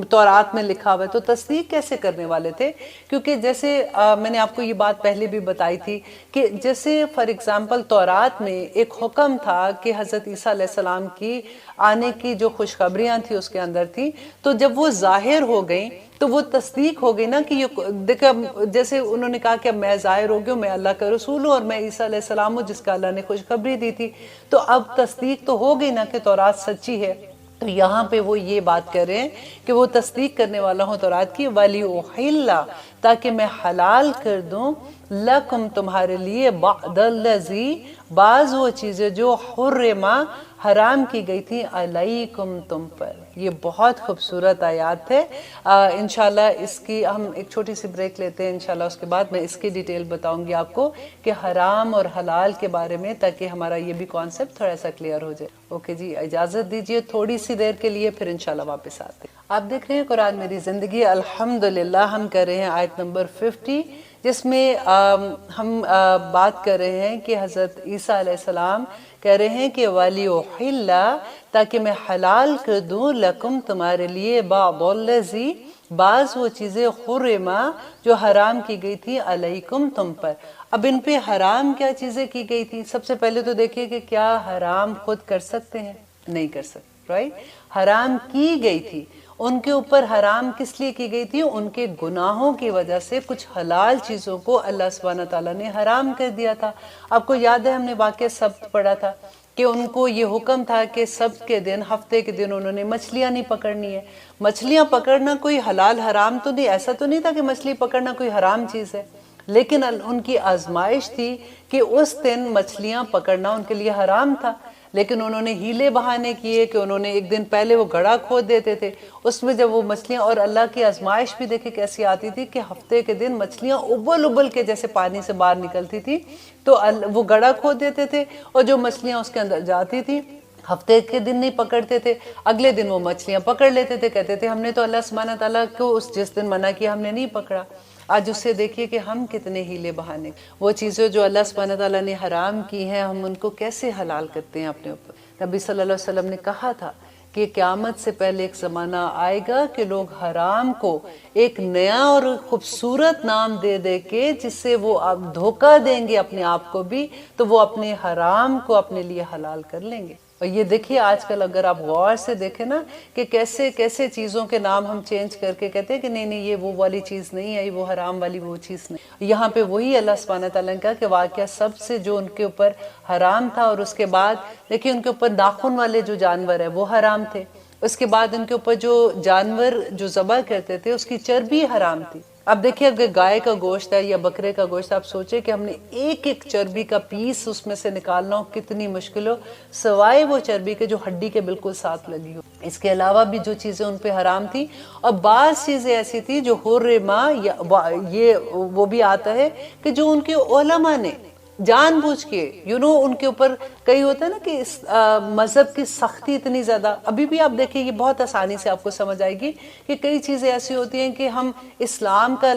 تورات میں لکھا ہوا ہے، تو تصدیق کیسے کرنے والے تھے؟ کیونکہ جیسے میں نے آپ کو یہ بات پہلے بھی بتائی تھی کہ جیسے فار ایگزامپل تورات میں ایک حکم تھا کہ حضرت عیسیٰ علیہ السلام کی آنے کی جو خوشخبریاں تھی اس کے اندر تھی، تو جب وہ ظاہر ہو گئیں تو وہ تصدیق ہو گئی نا کہ یہ دیکھا، جیسے انہوں نے کہا کہ اب میں ظاہر ہو گیا ہوں، میں اللہ کا رسول ہوں اور میں عیسیٰ علیہ السلام ہوں جس کا اللہ نے خوشخبری دی تھی، تو اب تصدیق تو ہو گئی نا کہ تورات سچی ہے۔ تو یہاں پہ وہ یہ بات کر رہے ہیں کہ وہ تصدیق کرنے والا ہوں تورات کی، ولی اوحلا، تاکہ میں حلال کر دوں، لکم، تمہارے لیے، بعد الذی، بعض وہ چیزیں جو حرما، حرام کی گئی تھی، علیکم، تم پر۔ یہ بہت خوبصورت آیات ہے۔ انشاءاللہ اس کی ہم ایک چھوٹی سی بریک لیتے ہیں، انشاءاللہ اس کے بعد میں اس کی ڈیٹیل بتاؤں گی آپ کو کہ حرام اور حلال کے بارے میں، تاکہ ہمارا یہ بھی کانسیپٹ تھوڑا سا کلیئر ہو جائے۔ اوکے جی، اجازت دیجئے تھوڑی سی دیر کے لیے، پھر انشاءاللہ واپس آتے ہیں۔ آپ دیکھ رہے ہیں قرآن میری زندگی، الحمدللہ ہم کر رہے ہیں آیت نمبر 50، جس میں ہم بات کر رہے ہیں کہ حضرت عیسیٰ علیہ السلام کہہ رہے ہیں کہ وَلِي أُحِلَّ، تاکہ میں حلال کر دوں، لکم، تمہارے لیے، بعض الذی، بعض وہ چیزیں، حرما، جو حرام کی گئی تھی، علیکم، تم پر۔ اب ان پہ حرام کیا چیزیں کی گئی تھی؟ سب سے پہلے تو دیکھیے کہ کیا حرام خود کر سکتے ہیں؟ نہیں کر سکتے، رائٹ؟ حرام کی گئی تھی، ان کے اوپر حرام کس لیے کی گئی تھی؟ ان کے گناہوں کی وجہ سے کچھ حلال چیزوں کو اللہ سبحانہ تعالیٰ نے حرام کر دیا تھا۔ آپ کو یاد ہے ہم نے واقعہ سبت پڑھا تھا کہ ان کو یہ حکم تھا کہ سبت کے دن، ہفتے کے دن انہوں نے مچھلیاں نہیں پکڑنی ہے۔ مچھلیاں پکڑنا کوئی حلال حرام تو نہیں، ایسا تو نہیں تھا کہ مچھلی پکڑنا کوئی حرام چیز ہے، لیکن ان کی آزمائش تھی کہ اس دن مچھلیاں پکڑنا ان کے لیے حرام تھا، لیکن انہوں نے ہیلے بہانے کیے کہ انہوں نے ایک دن پہلے وہ گڑھا کھود دیتے تھے، اس میں جب وہ مچھلیاں، اور اللہ کی آزمائش بھی دیکھیں کیسی آتی تھی کہ ہفتے کے دن مچھلیاں ابل ابل کے جیسے پانی سے باہر نکلتی تھی، تو وہ گڑھا کھود دیتے تھے، اور جو مچھلیاں اس کے اندر جاتی تھی ہفتے کے دن نہیں پکڑتے تھے، اگلے دن وہ مچھلیاں پکڑ لیتے تھے، کہتے تھے ہم نے تو اللہ سبحانہ تعالیٰ کو جس دن منع کیا ہم نے نہیں پکڑا۔ آج اس سے دیکھیے کہ ہم کتنے ہیلے بہانے، وہ چیزیں جو اللہ سبحانہ تعالیٰ نے حرام کی ہیں ہم ان کو کیسے حلال کرتے ہیں اپنے اوپر۔ نبی صلی اللہ علیہ وسلم نے کہا تھا کہ قیامت سے پہلے ایک زمانہ آئے گا کہ لوگ حرام کو ایک نیا اور خوبصورت نام دے دے کے جس سے وہ دھوکہ دیں گے اپنے آپ کو بھی، تو وہ اپنے حرام کو اپنے لیے حلال کر لیں گے۔ اور یہ دیکھیے آج کل اگر آپ غور سے دیکھیں نا کہ کیسے کیسے چیزوں کے نام ہم چینج کر کے کہتے ہیں کہ نہیں نہیں یہ وہ والی چیز نہیں ہے، وہ حرام والی وہ چیز نہیں۔ یہاں پہ وہی اللہ سبحانہ تعالیٰ نے کہا کہ واقعہ سب سے جو ان کے اوپر حرام تھا، اور اس کے بعد دیکھیے ان کے اوپر ناخن والے جو جانور ہیں وہ حرام تھے، اس کے بعد ان کے اوپر جو جانور جو ذبح کرتے تھے اس کی چربی حرام تھی۔ اب دیکھیے اگر گائے کا گوشت ہے یا بکرے کا گوشت، آپ سوچیں کہ ہم نے ایک ایک چربی کا پیس اس میں سے نکالنا ہو کتنی مشکل ہو، سوائے وہ چربی کے جو ہڈی کے بالکل ساتھ لگی ہو۔ اس کے علاوہ بھی جو چیزیں ان پہ حرام تھی، اور بعض چیزیں ایسی تھی جو حرما، یہ وہ بھی آتا ہے کہ جو ان کے علماء نے جان بوجھ کے ان کے اوپر، کئی ہوتا ہے نا کہ مذہب کی سختی اتنی زیادہ، ابھی بھی آپ دیکھیں یہ بہت آسانی سے آپ کو سمجھ آئے گی کہ کئی چیزیں ایسی ہوتی ہیں کہ ہم اسلام کا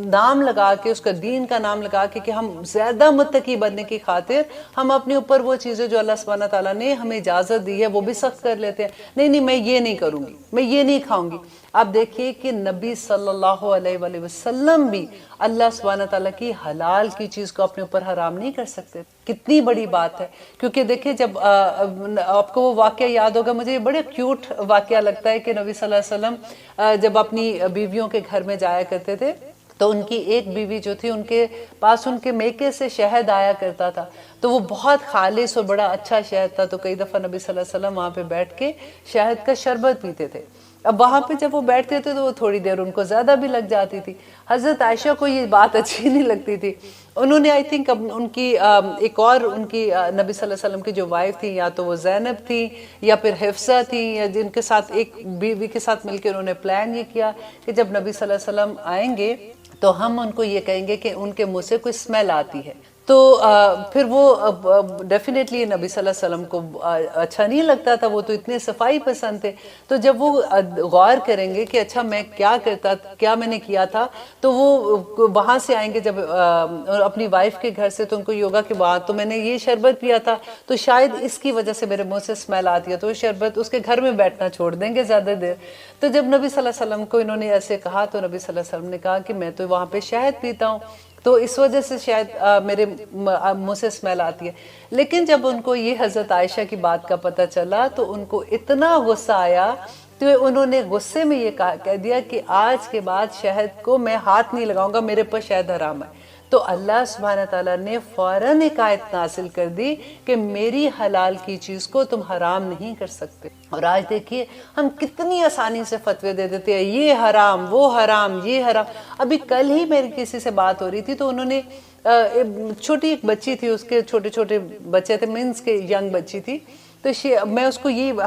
نام لگا کے، اس کا دین کا نام لگا کے کہ ہم زیادہ متقی بننے کی خاطر ہم اپنے اوپر وہ چیزیں جو اللہ سبحانہ تعالیٰ نے ہمیں اجازت دی ہے وہ بھی سخت کر لیتے ہیں۔ نہیں نہیں میں یہ نہیں کروں گی، میں یہ نہیں کھاؤں گی۔ آپ دیکھیے کہ نبی صلی اللہ علیہ وآلہ وسلم بھی اللہ سبحانہ تعالیٰ کی حلال کی چیز کو اپنے اوپر حرام نہیں کر سکتے۔ کتنی بڑی بات ہے، کیونکہ دیکھیں جب آپ کو وہ واقعہ یاد ہوگا، مجھے بڑے کیوٹ واقعہ لگتا ہے کہ نبی صلی اللہ علیہ وسلم جب اپنی بیویوں کے گھر میں جایا کرتے تھے تو ان کی ایک بیوی جو تھی ان کے پاس ان کے میکے سے شہد آیا کرتا تھا، تو وہ بہت خالص اور بڑا اچھا شہد تھا، تو کئی دفعہ نبی صلی اللہ علیہ وسلم وہاں پہ بیٹھ کے شہد کا شربت پیتے تھے۔ اب وہاں پہ جب وہ بیٹھتے تھے تو وہ تھوڑی دیر ان کو زیادہ بھی لگ جاتی تھی۔ حضرت عائشہ کو یہ بات اچھی نہیں لگتی تھی، انہوں نے آئی تھنک ان کی ایک اور ان کی نبی صلی اللہ علیہ وسلم کی جو وائف تھی، یا تو وہ زینب تھی یا پھر حفصہ تھی، یا جن کے ساتھ ایک بیوی کے ساتھ مل کے انہوں نے پلان یہ کیا کہ جب نبی صلی اللہ علیہ وسلم آئیں گے تو ہم ان کو یہ کہیں گے کہ ان کے منہ سے کوئی اسمیل آتی ہے، تو پھر وہ ڈیفینیٹلی نبی صلی اللہ علیہ وسلم کو اچھا نہیں لگتا تھا، وہ تو اتنے صفائی پسند تھے۔ تو جب وہ غور کریں گے کہ اچھا میں کیا میں نے کیا تھا، تو وہ وہاں سے آئیں گے جب اپنی وائف کے گھر سے، تو ان کو یہ ہوگا کہ وہاں تو میں نے یہ شربت پیا تھا تو شاید اس کی وجہ سے میرے منہ سے اسمیل آتی ہے، تو وہ شربت اس کے گھر میں بیٹھنا چھوڑ دیں گے زیادہ دیر۔ تو جب نبی صلی اللہ علیہ وسلم کو انہوں نے ایسے کہا تو نبی صلی اللہ علیہ وسلم نے کہا کہ میں تو وہاں پہ شہد پیتا ہوں، تو اس وجہ سے شاید میرے منہ سے اسمیل آتی ہے۔ لیکن جب ان کو یہ حضرت عائشہ کی بات کا پتہ چلا تو ان کو اتنا غصہ آیا، تو انہوں نے غصے میں یہ کہہ دیا کہ آج کے بعد شہد کو میں ہاتھ نہیں لگاؤں گا، میرے پر شہد حرام ہے۔ تو اللہ سبحانہ تعالیٰ نے فوراً ایک آیت نازل کر دی کہ میری حلال کی چیز کو تم حرام نہیں کر سکتے۔ اور آج دیکھیے ہم کتنی آسانی سے فتوے دے دیتے ہیں، یہ حرام وہ حرام یہ حرام۔ ابھی کل ہی میری کسی سے بات ہو رہی تھی تو انہوں نے چھوٹی ایک بچی تھی، اس کے چھوٹے چھوٹے بچے تھے، مینس کے ینگ بچی تھی، تو میں اس کو یہ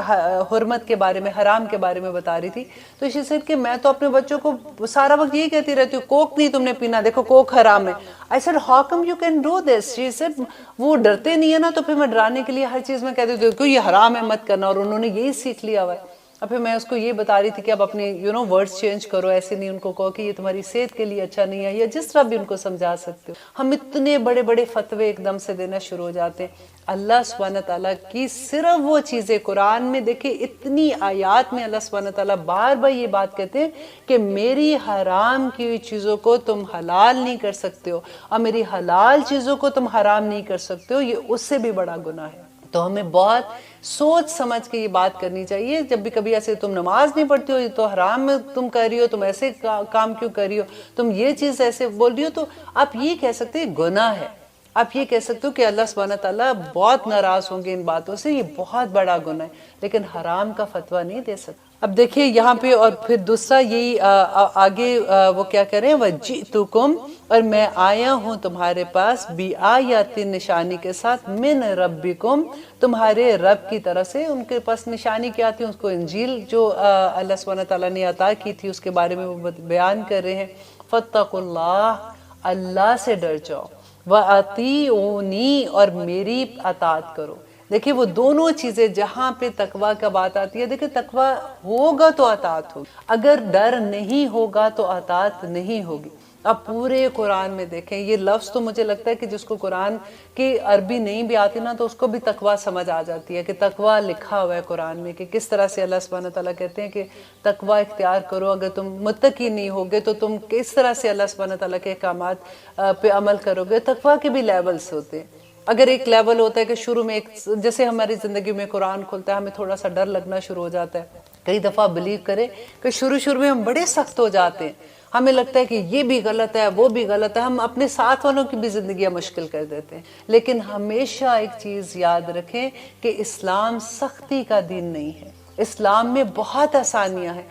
حرمت کے بارے میں، حرام کے بارے میں بتا رہی تھی، تو شی سیڈ کہ میں تو اپنے بچوں کو سارا وقت یہی کہتی رہتی ہوں کوک نہیں تم نے پینا، دیکھو کوک حرام ہے۔ I said how come you can do this? She said وہ ڈرتے نہیں ہے نا، تو پھر میں ڈرانے کے لیے ہر چیز میں کہتی ہوں کہ یہ حرام ہے مت کرنا، اور انہوں نے یہی سیکھ لیا ہوا ہے۔ اب پھر میں اس کو یہ بتا رہی تھی کہ اب اپنے ورڈز چینج کرو، ایسے نہیں ان کو کہو کہ یہ تمہاری صحت کے لیے اچھا نہیں ہے، یا جس طرح بھی ان کو سمجھا سکتے ہو۔ ہم اتنے بڑے بڑے فتوے ایک دم سے دینا شروع ہو جاتے ہیں۔ اللہ سبحانہ تعالیٰ کی صرف وہ چیزیں، قرآن میں دیکھیں اتنی آیات میں اللہ سبحانہ تعالیٰ بار بار یہ بات کہتے ہیں کہ میری حرام کی ہوئی چیزوں کو تم حلال نہیں کر سکتے ہو، اور میری حلال چیزوں کو تم حرام نہیں کر سکتے ہو، یہ اس سے بھی بڑا گناہ ہے۔ تو ہمیں بہت سوچ سمجھ کے یہ بات کرنی چاہیے۔ جب بھی کبھی ایسے تم نماز نہیں پڑھتی ہو، یہ تو حرام میں تم کر رہی ہو، تم ایسے کام کیوں کر رہی ہو، تم یہ چیز ایسے بول رہی ہو، تو آپ یہ کہہ سکتے ہیں گناہ ہے، آپ یہ کہہ سکتے ہو کہ اللہ سبحانہ تعالیٰ بہت ناراض ہوں گے ان باتوں سے، یہ بہت بڑا گناہ ہے، لیکن حرام کا فتویٰ نہیں دے سکتے۔ اب دیکھیے یہاں پہ اور پھر دوسرا یہی آگے وہ کیا کریں، وَجِئْتُكُمْ، اور میں آیا ہوں تمہارے پاس، بِآیَاتٍ، نشانی کے ساتھ، مِن رَبِّكُمْ، تمہارے رب کی طرف سے۔ ان کے پاس نشانی کیا تھی، اس کو انجیل جو اللہ سبحانہ تعالیٰ نے عطا کی تھی اس کے بارے میں وہ بیان کر رہے ہیں۔ فَاتَّقُوا اللَّهَ، اللہ سے ڈر جاؤ، وَأَطِیعُونِی، اور میری اطاعت کرو۔ دیکھیں وہ دونوں چیزیں جہاں پہ تقویٰ کا بات آتی ہے، دیکھیں تقویٰ ہوگا تو اطاعت ہوگی، اگر ڈر نہیں ہوگا تو اطاعت نہیں ہوگی۔ اب پورے قرآن میں دیکھیں یہ لفظ تو مجھے لگتا ہے کہ جس کو قرآن کی عربی نہیں بھی آتی نا تو اس کو بھی تقویٰ سمجھ آ جاتی ہے کہ تقویٰ لکھا ہوا ہے قرآن میں، کہ کس طرح سے اللہ سبحانہ تعالیٰ کہتے ہیں کہ تقویٰ اختیار کرو، اگر تم متقی نہیں ہوگے تو تم کس طرح سے اللہ سبحانہ تعالیٰ کے احکامات پہ عمل کرو گے۔ تقویٰ کے بھی لیولز ہوتے ہیں۔ اگر ایک لیول ہوتا ہے کہ شروع میں جیسے ہماری زندگی میں قرآن کھلتا ہے ہمیں تھوڑا سا ڈر لگنا شروع ہو جاتا ہے، کئی دفعہ بلیو کرے کہ شروع میں ہم بڑے سخت ہو جاتے ہیں، ہمیں لگتا ہے کہ یہ بھی غلط ہے وہ بھی غلط ہے، ہم اپنے ساتھ والوں کی بھی زندگیاں مشکل کر دیتے ہیں۔ لیکن ہمیشہ ایک چیز یاد رکھیں کہ اسلام سختی کا دین نہیں ہے، اسلام میں بہت آسانیاں ہیں۔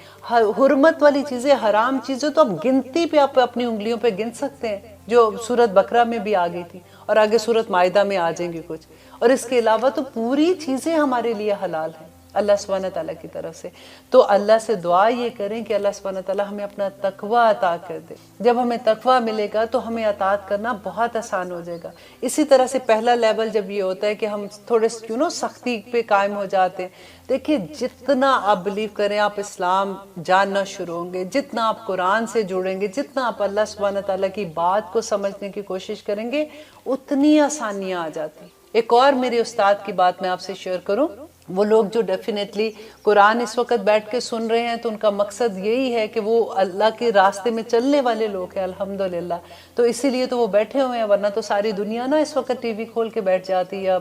حرمت والی چیزیں، حرام چیزیں تو اب گنتی پہ آپ اپنی انگلیوں پہ گن سکتے ہیں، جو سورت بقرہ میں بھی آ گئی تھی اور آگے سورت مائدہ میں آ جائیں گے کچھ، اور اس کے علاوہ تو پوری چیزیں ہمارے لیے حلال ہیں اللہ سبحانہ تعالیٰ کی طرف سے۔ تو اللہ سے دعا یہ کریں کہ اللہ سبحانہ تعالیٰ ہمیں اپنا تقویٰ عطا کر دے۔ جب ہمیں تقویٰ ملے گا تو ہمیں اطاعت کرنا بہت آسان ہو جائے گا۔ اسی طرح سے پہلا لیول جب یہ ہوتا ہے کہ ہم تھوڑے سختی پہ قائم ہو جاتے ہیں، دیکھیں جتنا آپ بلیو کریں آپ اسلام جاننا شروع ہوں گے، جتنا آپ قرآن سے جڑیں گے، جتنا آپ اللہ سبحانہ تعالیٰ کی بات کو سمجھنے کی کوشش کریں گے، اتنی آسانیاں آ جاتی۔ ایک اور میرے استاد کی بات میں آپ سے شیئر کروں، وہ لوگ جو ڈیفینیٹلی قرآن اس وقت بیٹھ کے سن رہے ہیں تو ان کا مقصد یہی ہے کہ وہ اللہ کے راستے میں چلنے والے لوگ ہیں الحمدللہ، تو اسی لیے تو وہ بیٹھے ہوئے ہیں، ورنہ تو ساری دنیا نا اس وقت ٹی وی کھول کے بیٹھ جاتی ہے،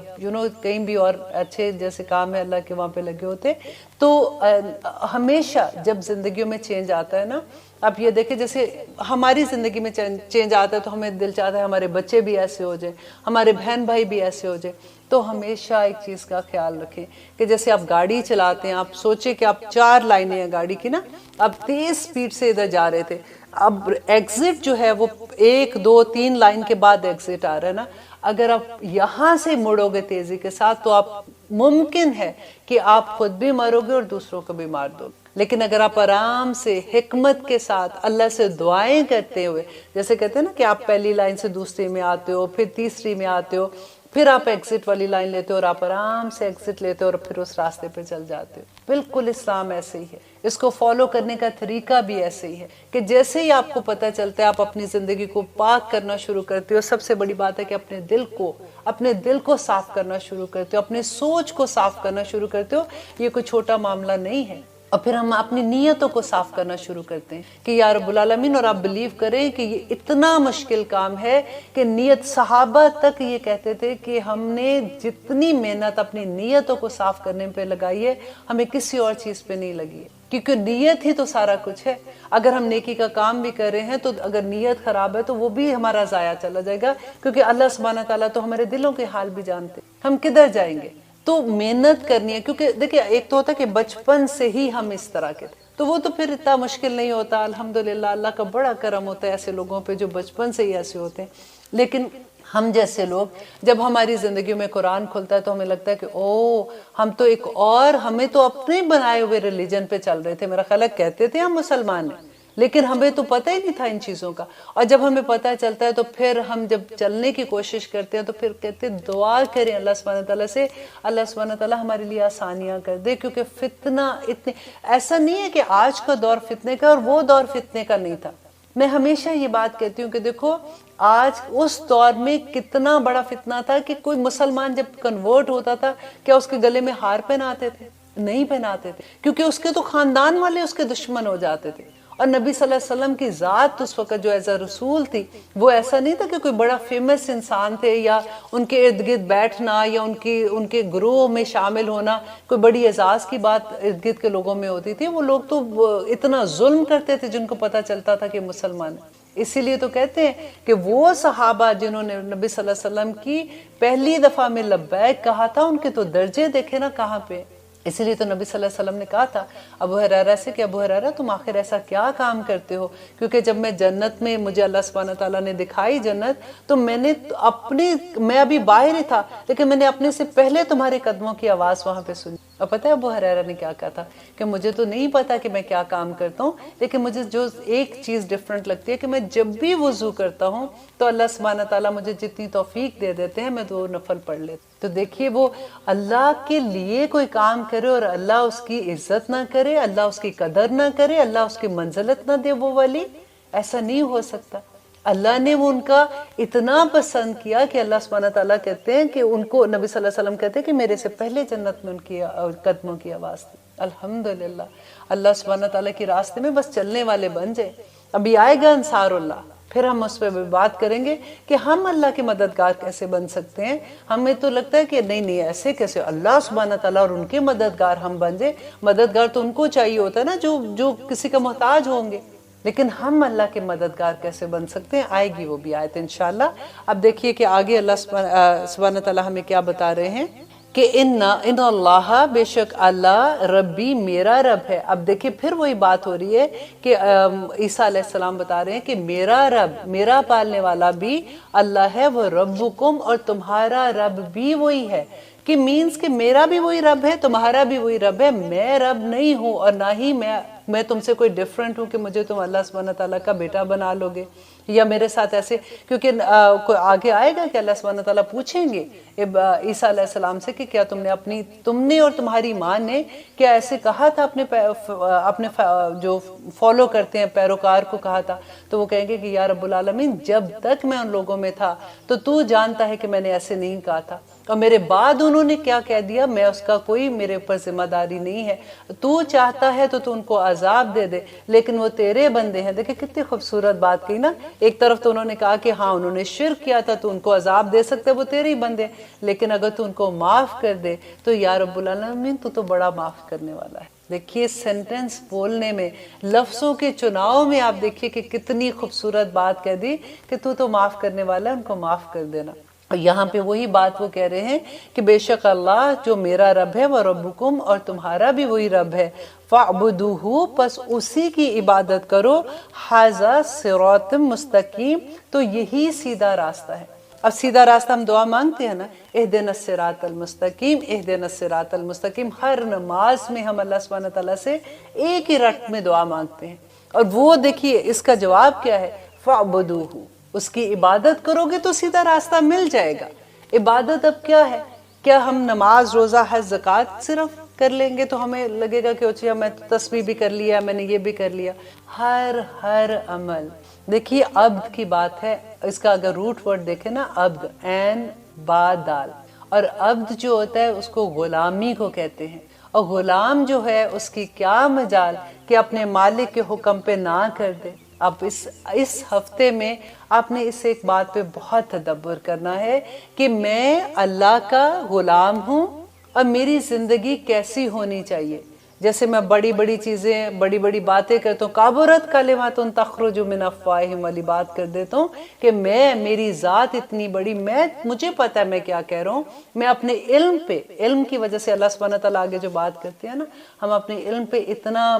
کہیں بھی اور اچھے جیسے کام ہے اللہ کے وہاں پہ لگے ہوتے۔ تو ہمیشہ جب زندگیوں میں چینج آتا ہے نا، آپ یہ دیکھیں جیسے ہماری زندگی میں چینج آتا ہے تو ہمیں دل چاہتا ہے ہمارے بچے بھی ایسے ہو جائیں، ہمارے بہن بھائی بھی ایسے ہو جائیں۔ تو ہمیشہ ایک چیز کا خیال رکھیں کہ جیسے آپ گاڑی چلاتے ہیں، آپ سوچیں کہ آپ 4 لائنیں ہیں گاڑی کی نا، آپ تیز سپیڈ سے ادھر جا رہے تھے، اب ایگزٹ جو ہے وہ 1 2 3 لائن کے بعد ایگزٹ آ رہا ہے نا، اگر آپ یہاں سے مڑو گے تیزی کے ساتھ تو آپ ممکن ہے کہ آپ خود بھی مرو گے اور دوسروں کو بھی مار دو گے۔ لیکن اگر آپ آرام سے حکمت کے ساتھ اللہ سے دعائیں کرتے ہوئے، جیسے کہتے ہیں نا کہ آپ پہلی لائن سے دوسری میں آتے ہو، پھر تیسری میں آتے ہو، پھر آپ ایگزٹ والی لائن لیتے ہو اور آپ آرام سے ایگزٹ لیتے ہو اور پھر اس راستے پہ چل جاتے ہو، بالکل اسلام ایسے ہی ہے۔ اس کو فالو کرنے کا طریقہ بھی ایسے ہی ہے کہ جیسے ہی آپ کو پتہ چلتا ہے آپ اپنی زندگی کو پاک کرنا شروع کرتے ہو، سب سے بڑی بات ہے کہ اپنے دل کو صاف کرنا شروع کرتے ہو، اپنے سوچ کو صاف کرنا شروع کرتے ہو، یہ کوئی چھوٹا معاملہ نہیں ہے۔ اور پھر ہم اپنی نیتوں کو صاف کرنا شروع کرتے ہیں کہ یا رب العالمین، اور آپ بلیو کریں کہ یہ اتنا مشکل کام ہے کہ نیت، صحابہ تک یہ کہتے تھے کہ ہم نے جتنی محنت اپنی نیتوں کو صاف کرنے پہ لگائی ہے ہمیں کسی اور چیز پہ نہیں لگی ہے، کیونکہ نیت ہی تو سارا کچھ ہے۔ اگر ہم نیکی کا کام بھی کر رہے ہیں تو اگر نیت خراب ہے تو وہ بھی ہمارا ضائع چلا جائے گا، کیونکہ اللہ سبحانہ تعالیٰ تو ہمارے دلوں کے حال بھی جانتے ہیں، ہم کدھر جائیں گے۔ تو محنت کرنی ہے، کیونکہ دیکھیں ایک تو ہوتا ہے کہ بچپن سے ہی ہم اس طرح کے تو وہ تو پھر اتنا مشکل نہیں ہوتا، الحمدللہ اللہ کا بڑا کرم ہوتا ہے ایسے لوگوں پہ جو بچپن سے ہی ایسے ہوتے ہیں۔ لیکن ہم جیسے لوگ جب ہماری زندگیوں میں قرآن کھلتا ہے تو ہمیں لگتا ہے کہ ہم تو ایک اور، ہمیں تو اپنے بنائے ہوئے ریلیجن پہ چل رہے تھے، میرا خیال ہے کہتے تھے ہم مسلمان ہیں لیکن ہمیں تو پتہ ہی نہیں تھا ان چیزوں کا، اور جب ہمیں پتہ چلتا ہے تو پھر ہم جب چلنے کی کوشش کرتے ہیں تو پھر کہتے ہیں دعا کریں اللہ سبحانہ تعالیٰ سے، اللہ سبحانہ تعالیٰ ہمارے لیے آسانیاں کر دے، کیونکہ فتنہ ایسا نہیں ہے کہ آج کا دور فتنے کا اور وہ دور فتنے کا نہیں تھا۔ میں ہمیشہ یہ بات کہتی ہوں کہ دیکھو آج اس دور میں کتنا بڑا فتنہ تھا کہ کوئی مسلمان جب کنورٹ ہوتا تھا کیا اس کے گلے میں ہار پہناتے تھے؟ نہیں پہناتے تھے، کیونکہ اس کے تو خاندان والے اس کے دشمن ہو جاتے تھے۔ اور نبی صلی اللہ علیہ وسلم کی ذات اس وقت جو ایز اے رسول تھی وہ ایسا نہیں تھا کہ کوئی بڑا فیمس انسان تھے یا ان کے ارد گرد بیٹھنا یا ان کے گروہ میں شامل ہونا کوئی بڑی اعزاز کی بات ارد گرد کے لوگوں میں ہوتی تھی۔ وہ لوگ تو اتنا ظلم کرتے تھے جن کو پتہ چلتا تھا کہ مسلمان ہیں۔ اسی لیے تو کہتے ہیں کہ وہ صحابہ جنہوں نے نبی صلی اللہ علیہ وسلم کی پہلی دفعہ میں لبیک کہا تھا، ان کے تو درجے دیکھے نا کہاں پہ۔ اسی لیے تو نبی صلی اللہ علیہ وسلم نے کہا تھا ابو ہریرہ سے کہ ابو ہریرہ تم آخر ایسا کیا کام کرتے ہو، کیونکہ جب میں جنت میں مجھے اللہ سبحانہ تعالیٰ نے دکھائی جنت تو میں ابھی باہر ہی تھا لیکن میں نے اپنے سے پہلے تمہارے قدموں کی آواز وہاں پہ سنی۔ اور پتہ ہے ابو ہریرہ نے کیا کہا تھا کہ مجھے تو نہیں پتا کہ میں کیا کام کرتا ہوں، لیکن مجھے جو ایک چیز ڈیفرنٹ لگتی ہے کہ میں جب بھی وضو کرتا ہوں تو اللہ سبحانہ تعالیٰ مجھے جتنی توفیق دے دیتے ہیں میں دو نفل پڑھ لیتا ہوں۔ تو دیکھیے وہ اللہ کے لیے کوئی کام کرے اور اللہ اس کی عزت نہ کرے، اللہ اس کی قدر نہ کرے، اللہ اس کی منزلت نہ دے، وہ ولی ایسا نہیں ہو سکتا۔ اللہ نے وہ ان کا اتنا پسند کیا کہ اللہ سبحانہ تعالیٰ کہتے ہیں کہ ان کو، نبی صلی اللہ علیہ وسلم کہتے ہیں کہ میرے سے پہلے جنت میں ان کی قدموں کی آواز تھی۔ الحمدللہ اللہ سبحانہ تعالیٰ کے راستے میں بس چلنے والے بن جائیں۔ ابھی آئے گا انصار اللہ، پھر ہم اس پہ بھی بات کریں گے کہ ہم اللہ کے مددگار کیسے بن سکتے ہیں۔ ہمیں تو لگتا ہے کہ نہیں ایسے کیسے اللہ سبحانہ تعالیٰ اور ان کے مددگار ہم بن جائیں۔ مددگار تو ان کو چاہیے ہوتا ہے نا جو کسی کا محتاج ہوں گے، لیکن ہم اللہ کے مددگار کیسے بن سکتے ہیں؟ آئے گی وہ بھی آیت انشاءاللہ۔ اب دیکھیے کہ آگے اللہ سبحانہ تعالیٰ ہمیں کیا بتا رہے ہیں کہ ان اللہ، بے شک اللہ، ربی میرا رب ہے۔ اب دیکھیے پھر وہی بات ہو رہی ہے کہ عیسیٰ علیہ السلام بتا رہے ہیں کہ میرا رب، میرا پالنے والا بھی اللہ ہے، وہ ربکم، اور تمہارا رب بھی وہی ہے۔ کہ مینز کہ میرا بھی وہی رب ہے، تمہارا بھی وہی رب ہے، میں رب نہیں ہوں اور نہ ہی میں تم سے کوئی ڈیفرنٹ ہوں کہ مجھے تم اللہ سبحانہ تعالیٰ کا بیٹا بنا لو گے یا میرے ساتھ ایسے، کیونکہ آگے آئے گا کہ اللہ سبحانہ تعالیٰ پوچھیں گے عیسیٰ علیہ السلام سے کہ کیا تم نے اور تمہاری ماں نے کیا ایسے کہا تھا اپنے جو فالو کرتے ہیں پیروکار کو کہا تھا؟ تو وہ کہیں گے کہ یا رب العالمین جب تک میں ان لوگوں میں تھا تو جانتا ہے کہ میں نے ایسے نہیں کہا تھا، اور میرے بعد انہوں نے کیا کہہ دیا میں اس کا کوئی میرے اوپر ذمہ داری نہیں ہے۔ تو چاہتا ہے تو ان کو عذاب دے دے، لیکن وہ تیرے بندے ہیں۔ دیکھیں کتنی خوبصورت بات کہی نا۔ ایک طرف تو انہوں نے کہا کہ ہاں انہوں نے شرک کیا تھا تو ان کو عذاب دے سکتے، وہ تیرے ہی بندے، لیکن اگر تو ان کو معاف کر دے تو یا رب العالمین تو بڑا معاف کرنے والا ہے۔ دیکھیے سینٹنس بولنے میں، لفظوں کے چناؤ میں آپ دیکھیے کہ کتنی خوبصورت بات کہہ دی کہ تو معاف کرنے والا ہے، ان کو معاف کر دینا۔ اور یہاں پہ وہی بات وہ کہہ رہے ہیں کہ بے شک اللہ جو میرا رب ہے وہ ربکم، اور تمہارا بھی وہی رب ہے، فاعبدوہ، پس اسی کی عبادت کرو، ھذا صراط مستقیم، تو یہی سیدھا راستہ ہے۔ اب سیدھا راستہ ہم دعا مانگتے ہیں نا، اہدنا الصراط المستقیم، اہدنا الصراط المستقیم، ہر نماز میں ہم اللہ سبحانہ تعالیٰ سے ایک ہی رٹ میں دعا مانگتے ہیں، اور وہ دیکھیے اس کا جواب کیا ہے، فاعبدوہ، اس کی عبادت کرو گے تو سیدھا راستہ مل جائے گا۔ عبادت اب کیا ہے؟ کیا ہم نماز، روزہ، حج، زکوٰۃ صرف کر لیں گے تو ہمیں لگے گا کہ اچھا میں تسبیح بھی کر لیا، میں نے یہ بھی کر لیا؟ ہر عمل، دیکھیے عبد کی بات ہے، اس کا اگر روٹ ورڈ دیکھیں نا، عبد، عین با دال، اور عبد جو ہوتا ہے اس کو غلامی کو کہتے ہیں، اور غلام جو ہے اس کی کیا مجال کہ اپنے مالک کے حکم پہ نہ کر دے۔ اب اس ہفتے میں آپ نے اس ایک بات پہ بہت تدبر کرنا ہے کہ میں اللہ کا غلام ہوں اور میری زندگی کیسی ہونی چاہیے۔ جیسے میں بڑی بڑی چیزیں، بڑی بڑی باتیں کرتا ہوں، کابرت کلمات تخرج من افواہہم والی بات کر دیتا ہوں کہ میری ذات اتنی بڑی، مجھے پتا ہے میں کیا کہہ رہا ہوں، میں اپنے علم پہ، علم کی وجہ سے اللہ سبحانہ تعالیٰ آگے جو بات کرتے ہیں نا، ہم اپنے علم پہ اتنا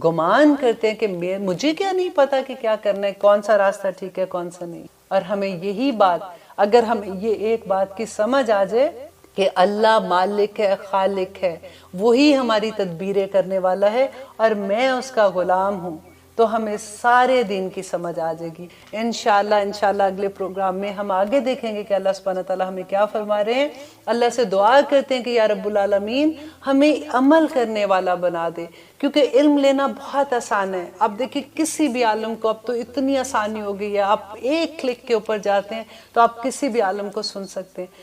گمان کرتے ہیں کہ مجھے کیا نہیں پتا کہ کیا کرنا ہے، کون سا راستہ ٹھیک ہے کون سا نہیں۔ اور ہمیں یہی بات، اگر ہمیں یہ ایک بات کی سمجھ آ جائے کہ اللہ مالک ہے، خالق ہے، وہی ہماری تدبیریں کرنے والا ہے اور میں اس کا غلام ہوں، تو ہمیں سارے دین کی سمجھ آ جائے گی۔ انشاءاللہ اگلے پروگرام میں ہم آگے دیکھیں گے کہ اللہ سبحانہ تعالیٰ ہمیں کیا فرما رہے ہیں۔ اللہ سے دعا کرتے ہیں کہ یا رب العالمین ہمیں عمل کرنے والا بنا دے، کیونکہ علم لینا بہت آسان ہے۔ اب دیکھیں کسی بھی عالم کو اب تو اتنی آسانی ہو گئی ہے، آپ ایک کلک کے اوپر جاتے ہیں تو آپ کسی بھی عالم کو سن سکتے ہیں۔